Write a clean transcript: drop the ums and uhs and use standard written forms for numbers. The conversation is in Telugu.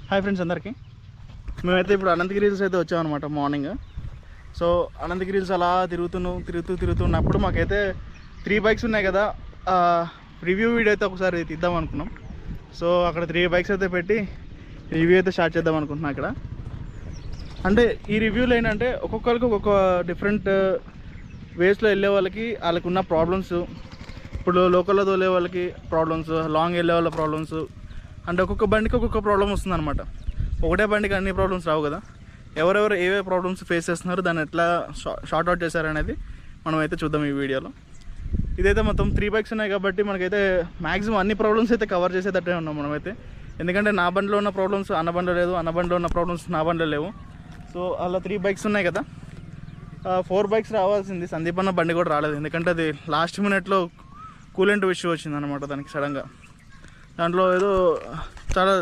హాయ్ ఫ్రెండ్స్ అందరికీ. మేమైతే ఇప్పుడు అనంతగిరి హిల్స్ అయితే వచ్చామన్నమాట మార్నింగ్. సో అనంతగిరి హిల్స్ అలా తిరుగుతున్నప్పుడు మాకైతే 3 బైక్స్ ఉన్నాయి కదా, రివ్యూ వీడియో అయితే ఒకసారి తీద్దాం అనుకున్నాం. సో అక్కడ 3 బైక్స్ అయితే పెట్టి రివ్యూ అయితే స్టార్ట్ చేద్దాం అనుకుంటున్నాం. అక్కడ అంటే ఈ రివ్యూలో ఏంటంటే ఒక్కొక్కరికి ఒక్కొక్క డిఫరెంట్ వేస్లో వెళ్ళే వాళ్ళకి ఉన్న ప్రాబ్లమ్స్, ఇప్పుడు లోకల్లో తోలే వాళ్ళకి ప్రాబ్లమ్స్, లాంగ్ వెళ్ళే వాళ్ళ ప్రాబ్లమ్స్, అంటే ఒక్కొక్క బండికి ఒక్కొక్క ప్రాబ్లం వస్తుందన్నమాట. ఒకటే బండికి అన్ని ప్రాబ్లమ్స్ రావు కదా. ఎవరెవరు ఏవే ప్రాబ్లమ్స్ ఫేస్ చేస్తున్నారు, దాన్ని ఎట్లా షార్ట్ అవుట్ చేశారనేది మనం అయితే చూద్దాం ఈ వీడియోలో. ఇదైతే మొత్తం 3 బైక్స్ ఉన్నాయి కాబట్టి మనకైతే మ్యాక్సిమం అన్ని ప్రాబ్లమ్స్ అయితే కవర్ చేసేటట్టే ఉన్నాం మనమైతే. ఎందుకంటే నా బండిలో ఉన్న ప్రాబ్లమ్స్ అన్న బండిలో లేదు, అన్న బండిలో ఉన్న ప్రాబ్లమ్స్ నా బండిలో లేవు. సో అలా 3 బైక్స్ ఉన్నాయి కదా. 4 బైక్స్ రావాల్సింది, సందీప్ అన్న బండి కూడా రాలేదు. ఎందుకంటే అది లాస్ట్ మినిట్లో కూలెంట్ ఇష్యూ వచ్చిందనమాట దానికి సడన్గా. దాంట్లో ఏదో చాలా